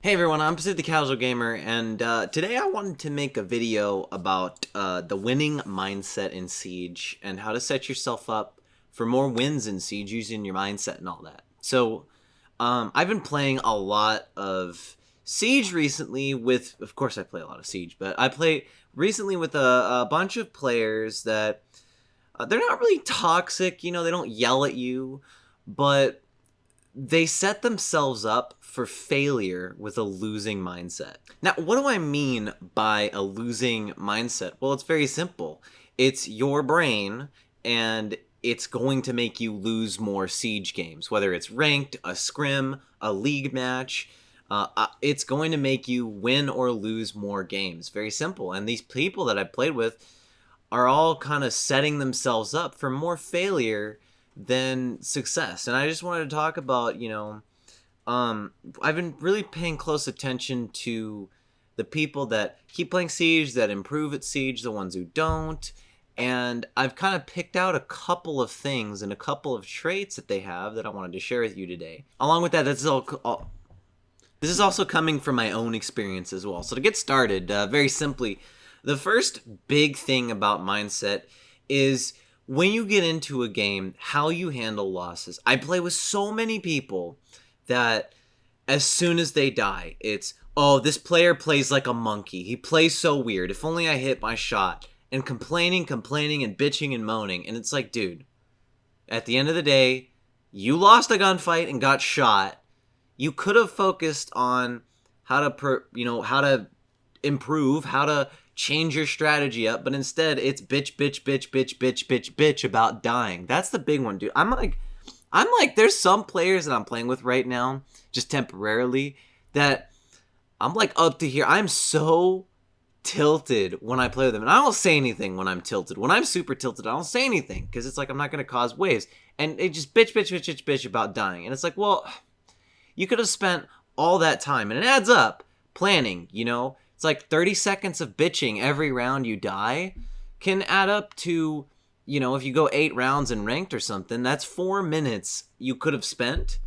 Hey everyone, I'm Sid the Casual Gamer, and today I wanted to make a video about the winning mindset in Siege and how to set yourself up for more wins in Siege using your mindset and all that. So, I've been playing a lot of Siege recently with, of course I play a lot of Siege, but I play recently with a bunch of players that, they're not really toxic, they don't yell at you, but they set themselves up for failure with a losing mindset. Now, what do I mean by a losing mindset? Well, it's very simple. It's your brain, and it's going to make you lose more Siege games, whether it's ranked, a scrim, a league match. It's going to make you win or lose more games. Very simple. And these people that I played with are all kind of setting themselves up for more failure than success. And I just wanted to talk about, I've been really paying close attention to the people that keep playing Siege, that improve at Siege, the ones who don't. And I've kind of picked out a couple of things and a couple of traits that they have that I wanted to share with you today. Along with that, this is also coming from my own experience as well. So to get started, very simply, the first big thing about mindset is when you get into a game, how you handle losses. I play with so many people that as soon as they die, it's, oh, this player plays like a monkey. He plays so weird. If only I hit my shot. And complaining, and bitching and moaning. And it's like, dude, at the end of the day, you lost a gunfight and got shot. You could have focused on how to improve, how to change your strategy up, but instead it's bitch about dying. That's the big one, dude. I'm like, there's some players that I'm playing with right now, just temporarily, that I'm like up to here. I'm so tilted when I play with them, and I don't say anything when I'm tilted. When I'm super tilted, I don't say anything, because it's like I'm not going to cause waves. And they just bitch about dying. And it's like, well, you could have spent all that time, and it adds up, planning, It's like 30 seconds of bitching every round you die can add up to, if you go 8 rounds in ranked or something, that's 4 minutes you could have spent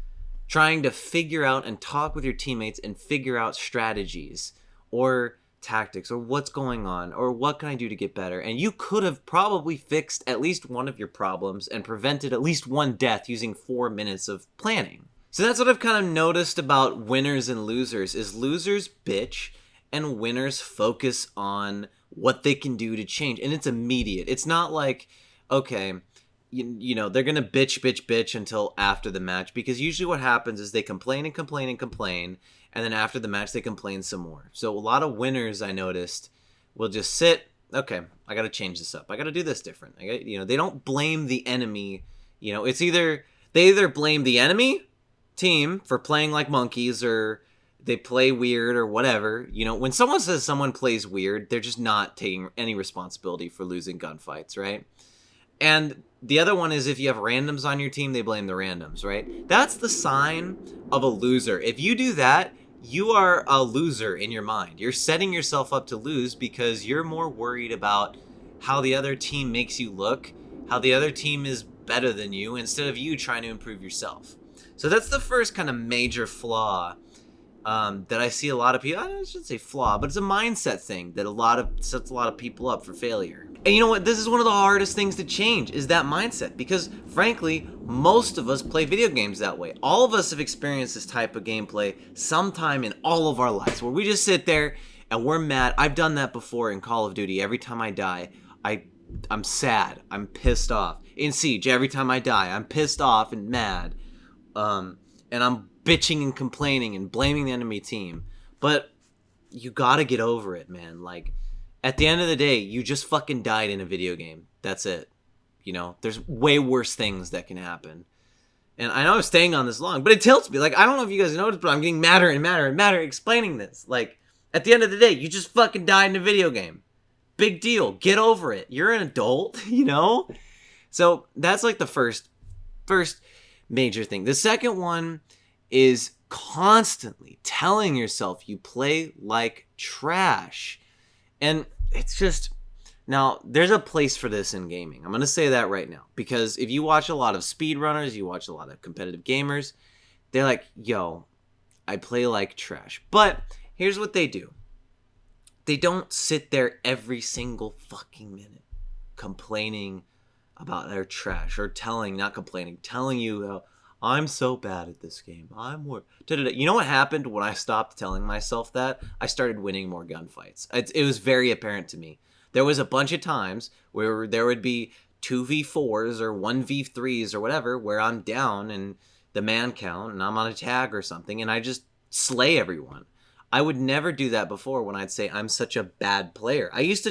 trying to figure out and talk with your teammates and figure out strategies or tactics or what's going on or what can I do to get better. And you could have probably fixed at least one of your problems and prevented at least one death using 4 minutes of planning. So that's what I've kind of noticed about winners and losers is losers bitch and winners focus on what they can do to change. And it's immediate. It's not like, okay, they're going to bitch until after the match. Because usually what happens is they complain. And then after the match, they complain some more. So a lot of winners, I noticed, will just sit, okay, I got to change this up. I got to do this different. They don't blame the enemy. They either blame the enemy team for playing like monkeys or they play weird or whatever. When someone says someone plays weird, they're just not taking any responsibility for losing gunfights, right? And the other one is if you have randoms on your team, they blame the randoms, right? That's the sign of a loser. If you do that, you are a loser in your mind. You're setting yourself up to lose because you're more worried about how the other team makes you look, how the other team is better than you, instead of you trying to improve yourself. So that's the first kind of major flaw that I see a lot of people, I shouldn't say flaw, but it's a mindset thing that sets a lot of people up for failure. And you know what? This is one of the hardest things to change is that mindset because frankly, most of us play video games that way. All of us have experienced this type of gameplay sometime in all of our lives where we just sit there and we're mad. I've done that before in Call of Duty. Every time I die, I'm sad. I'm pissed off. In Siege, every time I die, I'm pissed off and mad. And I'm bitching and complaining and blaming the enemy team. But you gotta get over it, man. Like, at the end of the day, you just fucking died in a video game. That's it. There's way worse things that can happen. And I know I'm staying on this long, but it tilts me. Like, I don't know if you guys noticed, but I'm getting madder and madder explaining this. Like, at the end of the day, you just fucking died in a video game. Big deal. Get over it. You're an adult, So that's like the first major thing. The second one is constantly telling yourself you play like trash. And it's just, now there's a place for this in gaming. I'm going to say that right now, because if you watch a lot of speedrunners, you watch a lot of competitive gamers, they're like, yo, I play like trash. But here's what they do. They don't sit there every single fucking minute complaining about their trash or telling you how I'm so bad at this game. You know what happened when I stopped telling myself that? I started winning more gunfights. It was very apparent to me. There was a bunch of times where there would be 2v4s or 1v3s or whatever where I'm down in the man count and I'm on a tag or something and I just slay everyone. I would never do that before when I'd say I'm such a bad player. I used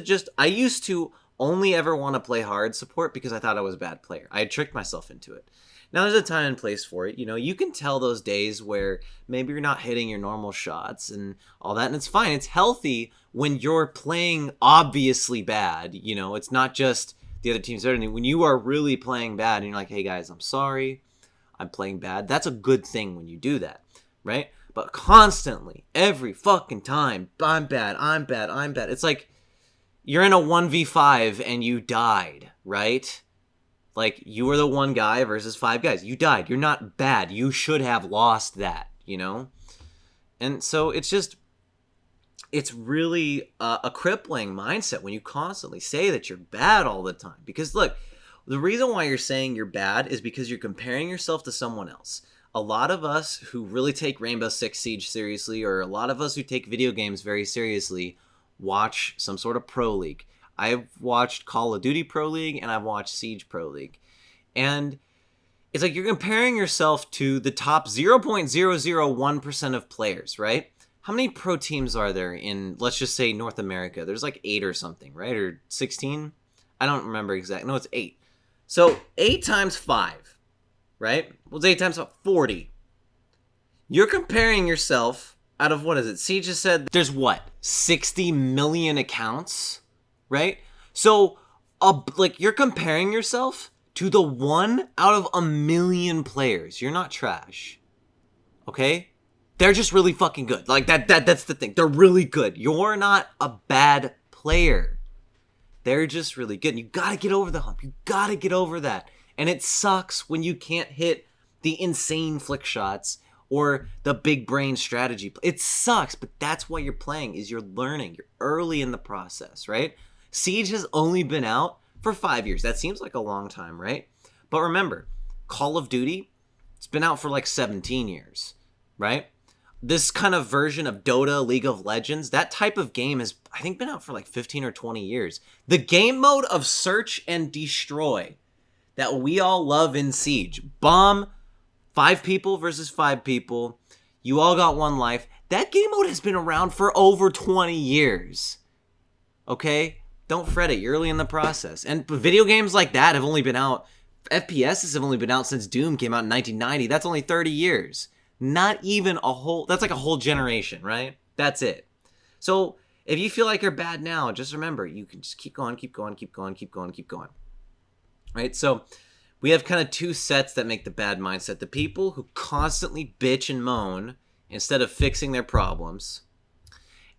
to only ever want to play hard support because I thought I was a bad player. I had tricked myself into it. Now there's a time and place for it. You know, you can tell those days where maybe you're not hitting your normal shots and all that, and it's fine. It's healthy when you're playing obviously bad. You know, it's not just the other team's better. When you are really playing bad and you're like, hey guys, I'm sorry, I'm playing bad. That's a good thing when you do that, right? But constantly, every fucking time, I'm bad. It's like you're in a 1v5 and you died, right? Like, you were the one guy versus 5 guys. You died. You're not bad. You should have lost that, you know? And so it's really a crippling mindset when you constantly say that you're bad all the time. Because, look, the reason why you're saying you're bad is because you're comparing yourself to someone else. A lot of us who really take Rainbow Six Siege seriously, or a lot of us who take video games very seriously, watch some sort of pro league. I've watched Call of Duty Pro League and I've watched Siege Pro League. And it's like you're comparing yourself to the top 0.001% of players, right? How many pro teams are there in, let's just say, North America? There's like 8 or something, right? Or 16? I don't remember exactly. No, it's 8. So 8 times 5, right? Well, it's 8 times 5, 40. You're comparing yourself out of, what is it? Siege just said there's what? 60 million accounts? Right? So, you're comparing yourself to the 1 out of a million players. You're not trash. Okay? They're just really fucking good. Like, that's the thing. They're really good. You're not a bad player. They're just really good. And you gotta get over the hump. You gotta get over that. And it sucks when you can't hit the insane flick shots or the big brain strategy. It sucks, but that's what you're playing, is you're learning. You're early in the process, right? Siege has only been out for 5 years. That seems like a long time, right? But remember, Call of Duty, it's been out for like 17 years, right? This kind of version of Dota, League of Legends, that type of game has, I think, been out for like 15 or 20 years. The game mode of search and destroy that we all love in Siege, bomb, 5 people versus 5 people, you all got 1 life. That game mode has been around for over 20 years, okay? Don't fret it. You're early in the process. And video games like that have only been out, FPSs have only been out since Doom came out in 1990. That's only 30 years. Not even that's like a whole generation, right? That's it. So if you feel like you're bad now, just remember, you can just keep going. Right? So we have kind of 2 sets that make the bad mindset. The people who constantly bitch and moan instead of fixing their problems.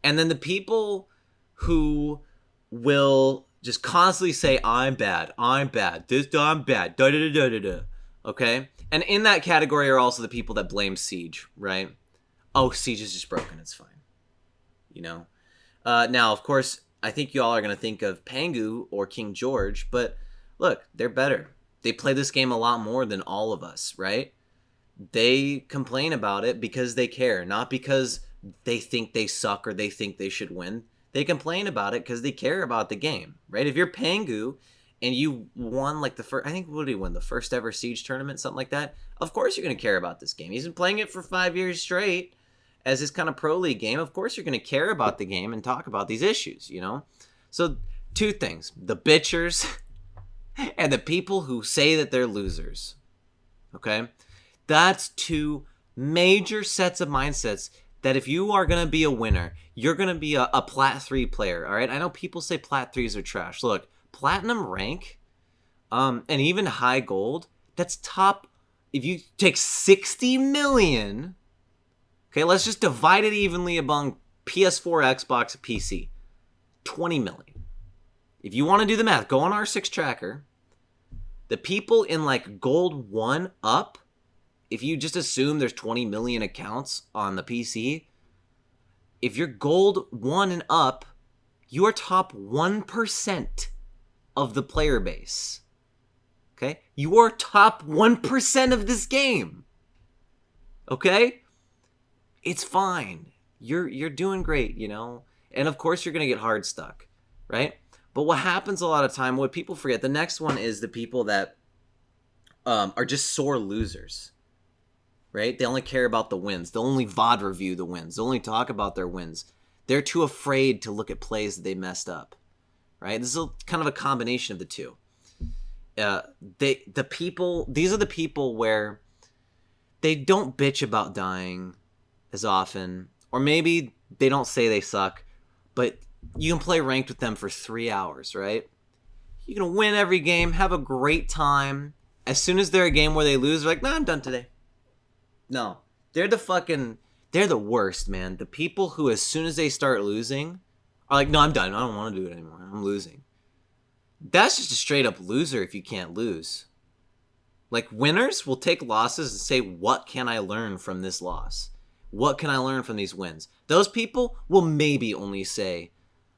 And then the people who will just constantly say, I'm bad, I'm bad, okay? And in that category are also the people that blame Siege, right? Oh, Siege is just broken, it's fine. You know? Now, of course, I think y'all are going to think of Pangu or King George, but look, they're better. They play this game a lot more than all of us, right? They complain about it because they care, not because they think they suck or they think they should win. They complain about it because they care about the game, right? If you're Pangu and you won like the first, I think, what did he win? The first ever Siege tournament, something like that. Of course you're going to care about this game. He's been playing it for 5 years straight as his kind of pro league game. Of course you're going to care about the game and talk about these issues, you know? So 2 things, the bitchers and the people who say that they're losers, okay? That's 2 major sets of mindsets that if you are going to be a winner, you're going to be a Plat 3 player, all right? I know people say Plat 3s are trash. Look, Platinum rank, and even high gold, that's top. If you take 60 million, okay, let's just divide it evenly among PS4, Xbox, PC. 20 million. If you want to do the math, go on R6 Tracker. The people in like gold 1 up, if you just assume there's 20 million accounts on the PC, if you're gold 1 and up, you are top 1% of the player base. Okay? You are top 1% of this game. Okay? It's fine. You're doing great, you know? And of course you're going to get hard stuck, right? But what happens a lot of time, what people forget, the next one is the people that are just sore losers, right? They only care about the wins. They'll only VOD review the wins. They'll only talk about their wins. They're too afraid to look at plays that they messed up, right? This is kind of a combination of the two. These are the people where they don't bitch about dying as often, or maybe they don't say they suck, but you can play ranked with them for 3 hours, right? You can win every game, have a great time. As soon as they're a game where they lose, they're like, nah, I'm done today. No, they're the worst, man. The people who, as soon as they start losing, are like, no, I'm done. I don't want to do it anymore. I'm losing. That's just a straight up loser if you can't lose. Like, winners will take losses and say, what can I learn from this loss? What can I learn from these wins? Those people will maybe only say,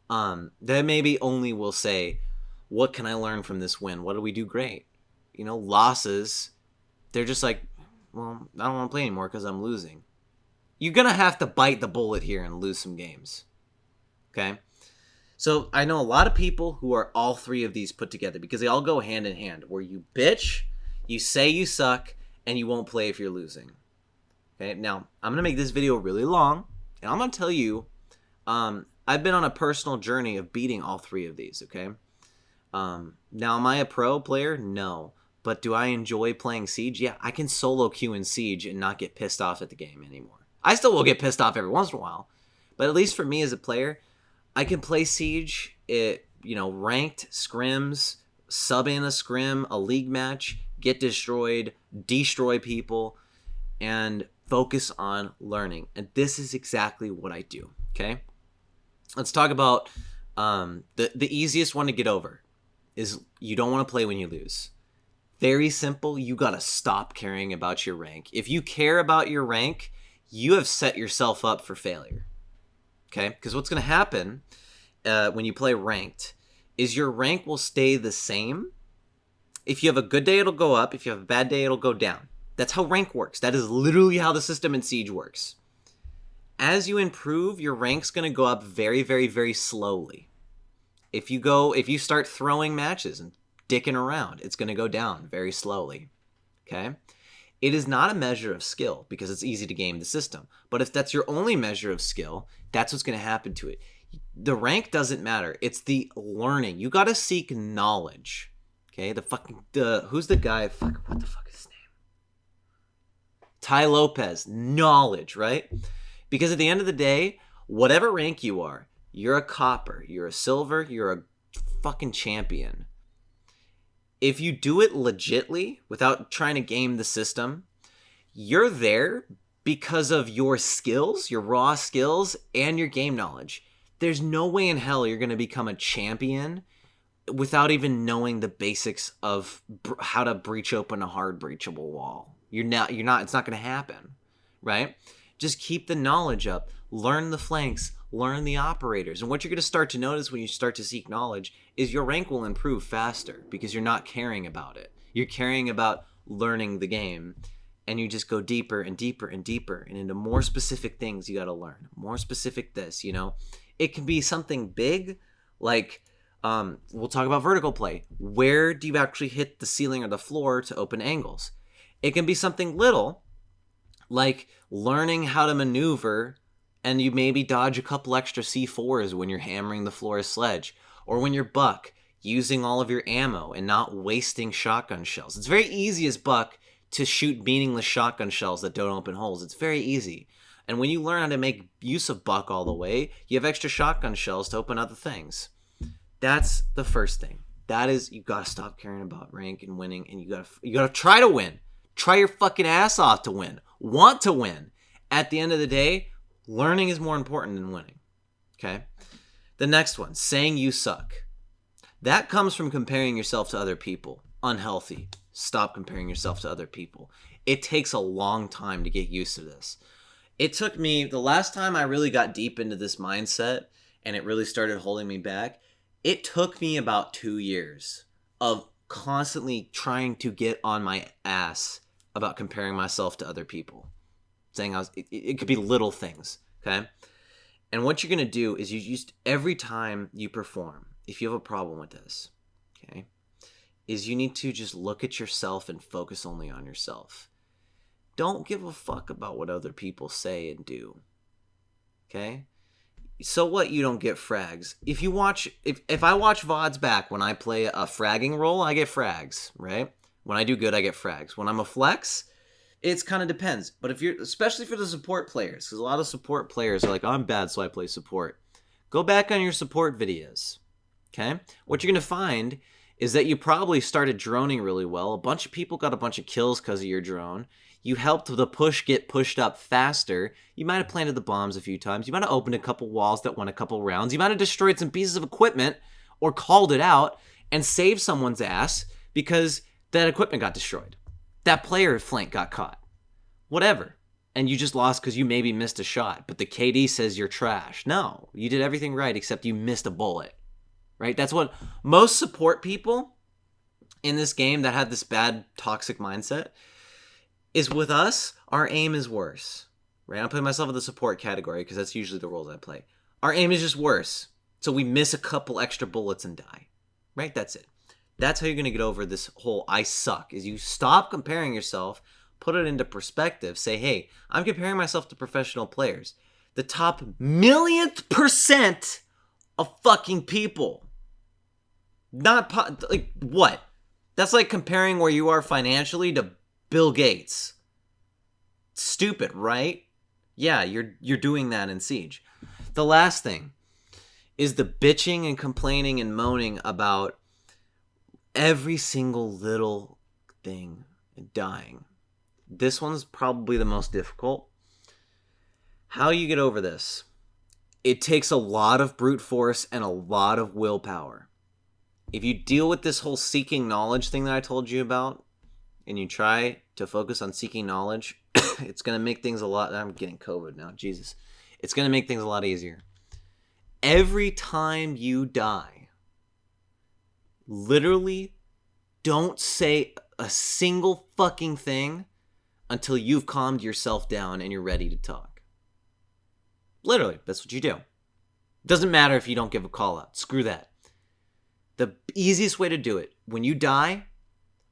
will say, what can I learn from this win? What do we do great? You know, losses, they're just like, well, I don't want to play anymore because I'm losing. You're going to have to bite the bullet here and lose some games. Okay? So I know a lot of people who are all three of these put together because they all go hand in hand, where you bitch, you say you suck, and you won't play if you're losing. Okay? Now, I'm going to make this video really long, and I'm going to tell you, I've been on a personal journey of beating all three of these, okay? Now, am I a pro player? No. But do I enjoy playing Siege? Yeah, I can solo queue in Siege and not get pissed off at the game anymore. I still will get pissed off every once in a while. But at least for me as a player, I can play Siege, ranked, scrims, sub in a scrim, a league match, get destroyed, destroy people, and focus on learning. And this is exactly what I do, okay? Let's talk about the easiest one to get over is you don't want to play when you lose. Very simple. You got to stop caring about your rank. If you care about your rank, you have set yourself up for failure. Okay? Because what's going to happen when you play ranked is your rank will stay the same. If you have a good day, it'll go up. If you have a bad day, it'll go down. That's how rank works. That is literally how the system in Siege works. As you improve, your rank's going to go up very, very, very slowly. If you start throwing matches and dicking around, it's going to go down very slowly. Okay? It is not a measure of skill because it's easy to game the system. But if that's your only measure of skill, that's what's going to happen to it. The rank doesn't matter. It's the learning. You got to seek knowledge. Okay? Who's the guy? What the fuck is his name? Ty Lopez. Knowledge, right? Because at the end of the day, whatever rank you are, you're a copper, you're a silver, you're a fucking champion. If you do it legitly, without trying to game the system, you're there because of your skills, your raw skills, and your game knowledge. There's no way in hell you're going to become a champion without even knowing the basics of how to breach open a hard breachable wall. It's not going to happen, right? Just keep the knowledge up, learn the flanks, learn the operators. And what you're going to start to notice when you start to seek knowledge is your rank will improve faster because you're not caring about it. You're caring about learning the game, and you just go deeper and deeper and deeper and into more specific things you got to learn. More specific this, you know. It can be something big like we'll talk about vertical play. Where do you actually hit the ceiling or the floor to open angles? It can be something little like learning how to maneuver, and you maybe dodge a couple extra C4s when you're hammering the floor of sledge, or when you're buck, using all of your ammo and not wasting shotgun shells. It's very easy as buck to shoot meaningless shotgun shells that don't open holes. It's very easy. And when you learn how to make use of buck all the way, you have extra shotgun shells to open other things. That's the first thing. That is, you gotta stop caring about rank and winning, and you gotta try to win. Try your fucking ass off to win. Want to win. At the end of the day, learning is more important than winning. Okay? The next one, saying you suck. That comes from comparing yourself to other people. Unhealthy. Stop comparing yourself to other people. It takes a long time to get used to this. It took me, the last time I really got deep into this mindset and it really started holding me back, it took me about 2 years of constantly trying to get on my ass about comparing myself to other people. Saying it could be little things, okay? And what you're going to do is you just, every time you perform, if you have a problem with this, okay, is you need to just look at yourself and focus only on yourself. Don't give a fuck about what other people say and do. Okay? So what, you don't get frags? If you watch, if I watch VODs back when I play a fragging role, I get frags, right? When I do good, I get frags. When I'm a flex, it's kind of depends. But if you're, especially for the support players, because a lot of support players are like, I'm bad, so I play support. Go back on your support videos. Okay? What you're going to find is that you probably started droning really well. A bunch of people got a bunch of kills because of your drone. You helped the push get pushed up faster. You might have planted the bombs a few times. You might have opened a couple walls that won a couple rounds. You might have destroyed some pieces of equipment or called it out and saved someone's ass because that equipment got destroyed. That player flank got caught. Whatever. And you just lost because you maybe missed a shot, but the KD says you're trash. No, you did everything right except you missed a bullet. Right? That's what most support people in this game that have this bad toxic mindset is. With us, our aim is worse. Right? I'm putting myself in the support category because that's usually the roles I play. Our aim is just worse. So we miss a couple extra bullets and die. Right? That's it. That's how you're going to get over this whole I suck, is you stop comparing yourself, put it into perspective, say, hey, I'm comparing myself to professional players. The top millionth percent of fucking people. Not like what? That's like comparing where you are financially to Bill Gates. Stupid, right? Yeah, you're doing that in Siege. The last thing is the bitching and complaining and moaning about every single little thing and dying. This one's probably the most difficult. How you get over this? It takes a lot of brute force and a lot of willpower. If you deal with this whole seeking knowledge thing that I told you about, and you try to focus on seeking knowledge, it's going to make things a lot... I'm getting COVID now, Jesus. It's going to make things a lot easier. Every time you die, literally don't say a single fucking thing until you've calmed yourself down and you're ready to talk. Literally, that's what you do. Doesn't matter if you don't give a call out. Screw that. The easiest way to do it, when you die,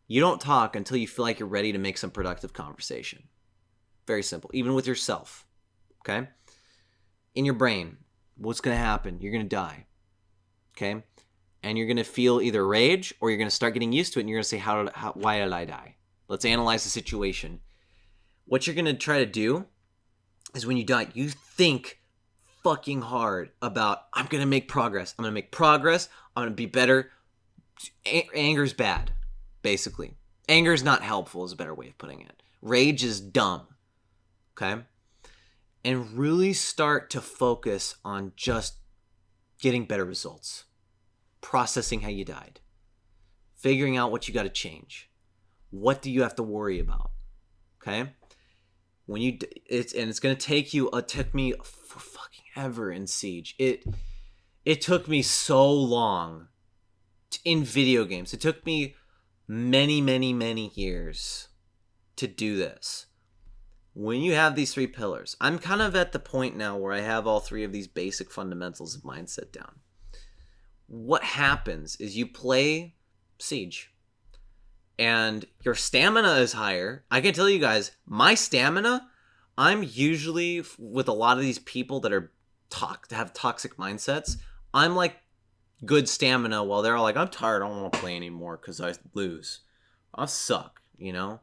you don't talk until you feel like you're ready to make some productive conversation. Very simple. Even with yourself. Okay? In your brain, what's going to happen? You're going to die. Okay? And you're going to feel either rage or you're going to start getting used to it and you're going to say, why did I die? Let's analyze the situation. What you're going to try to do is when you die, you think fucking hard about, I'm going to make progress. I'm going to make progress. I'm going to be better. Anger's bad, basically. Anger is not helpful is a better way of putting it. Rage is dumb. Okay? And really start to focus on just getting better results. Processing how you died. Figuring out what you got to change. What do you have to worry about? Okay? When you, it's going to take you, it took me for fucking ever in Siege. It took me so long in video games. It took me many, many, many years to do this. When you have these 3 pillars, I'm kind of at the point now where I have all 3 of these basic fundamentals of mindset down. What happens is you play Siege and your stamina is higher. I can tell you guys, my stamina, I'm usually, with a lot of these people that are have toxic mindsets, I'm like good stamina while they're all like, I'm tired, I don't want to play anymore because I lose. I suck, you know?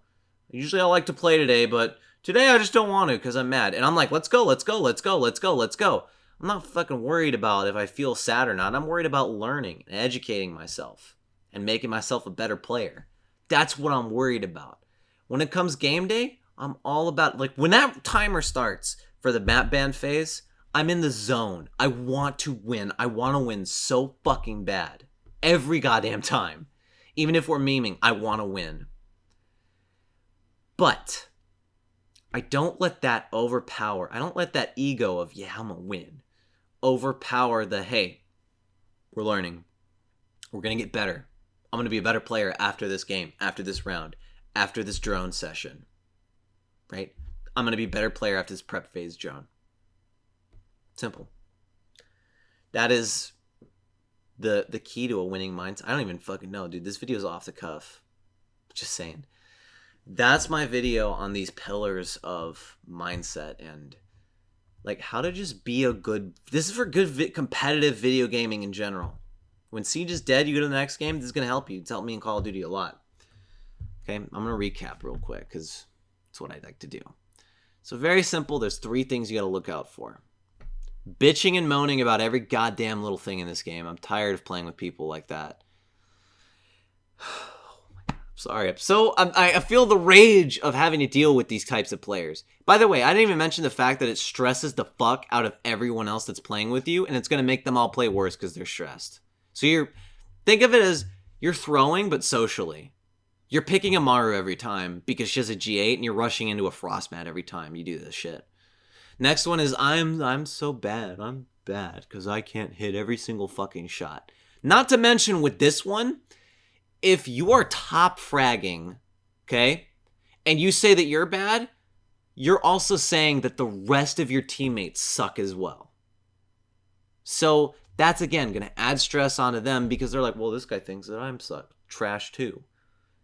Usually I like to play today, but today I just don't want to because I'm mad. And I'm like, let's go, let's go, let's go, let's go, let's go. I'm not fucking worried about if I feel sad or not. I'm worried about learning and educating myself and making myself a better player. That's what I'm worried about. When it comes game day, I'm all about, like, when that timer starts for the map ban phase, I'm in the zone. I want to win. I want to win so fucking bad. Every goddamn time. Even if we're memeing, I want to win. But I don't let that overpower. I don't let that ego of, yeah, I'm going to win, overpower the, hey, we're learning. We're going to get better. I'm going to be a better player after this game, after this round, after this drone session. Right? I'm going to be a better player after this prep phase drone. Simple. That is the key to a winning mindset. I don't even fucking know, dude. This video is off the cuff. Just saying. That's my video on these pillars of mindset and like how to just be a good... This is for good competitive video gaming in general. When Siege is dead, you go to the next game. This is going to help you. It's helped me in Call of Duty a lot. Okay, I'm going to recap real quick because it's what I like to do. So very simple. There's 3 things you got to look out for. Bitching and moaning about every goddamn little thing in this game. I'm tired of playing with people like that. Sorry. I feel the rage of having to deal with these types of players. By the way, I didn't even mention the fact that it stresses the fuck out of everyone else that's playing with you, and it's going to make them all play worse because they're stressed. So think of it as you're throwing, but socially. You're picking a Maru every time because she has a G8, and you're rushing into a Frostmat every time you do this shit. Next one is I'm so bad. I'm bad because I can't hit every single fucking shot. Not to mention with this one, if you are top fragging, okay, and you say that you're bad, you're also saying that the rest of your teammates suck as well. So that's, again, going to add stress onto them because they're like, well, this guy thinks that I'm trash too.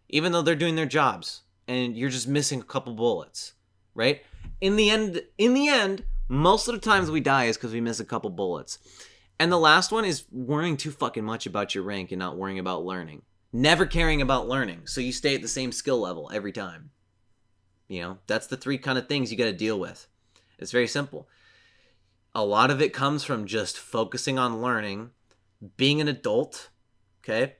Even though they're doing their jobs and you're just missing a couple bullets, right? In the end, most of the times we die is because we miss a couple bullets. And the last one is worrying too fucking much about your rank and not worrying about learning. Never caring about learning, so you stay at the same skill level every time. You know, that's the 3 kind of things you got to deal with. It's very simple. A lot of it comes from just focusing on learning, being an adult, okay?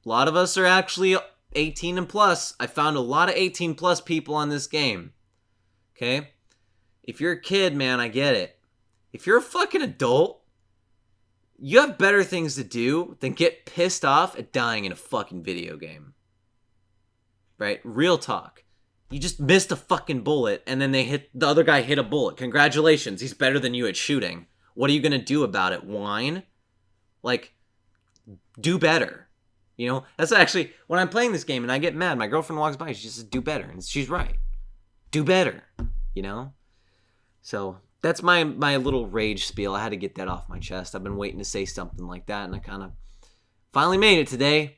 A lot of us are actually 18 and plus. I found a lot of 18 plus people on this game, okay? If you're a kid, man, I get it. If you're a fucking adult, you have better things to do than get pissed off at dying in a fucking video game. Right? Real talk. You just missed a fucking bullet, and then the other guy hit a bullet. Congratulations, he's better than you at shooting. What are you gonna do about it? Whine? Like, do better. You know? That's actually, when I'm playing this game and I get mad, my girlfriend walks by, she just says, do better. And she's right. Do better. You know? So... that's my little rage spiel. I had to get that off my chest. I've been waiting to say something like that, and I kind of finally made it today.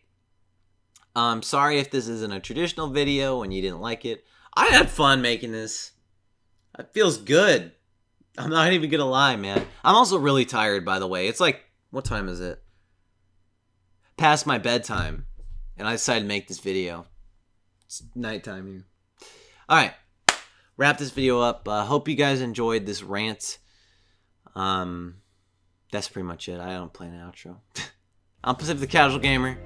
I'm sorry if this isn't a traditional video and you didn't like it. I had fun making this. It feels good. I'm not even going to lie, man. I'm also really tired, by the way. It's like, what time is it? Past my bedtime, and I decided to make this video. It's nighttime here. All right. Wrap this video up. Hope you guys enjoyed this rant. That's pretty much it. I don't play an outro. I'm Pacific the Casual Gamer.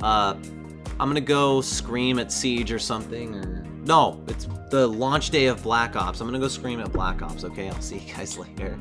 I'm gonna go scream at Siege or something. Or no, it's the launch day of Black Ops. I'm gonna go scream at Black Ops. Okay, I'll see you guys later.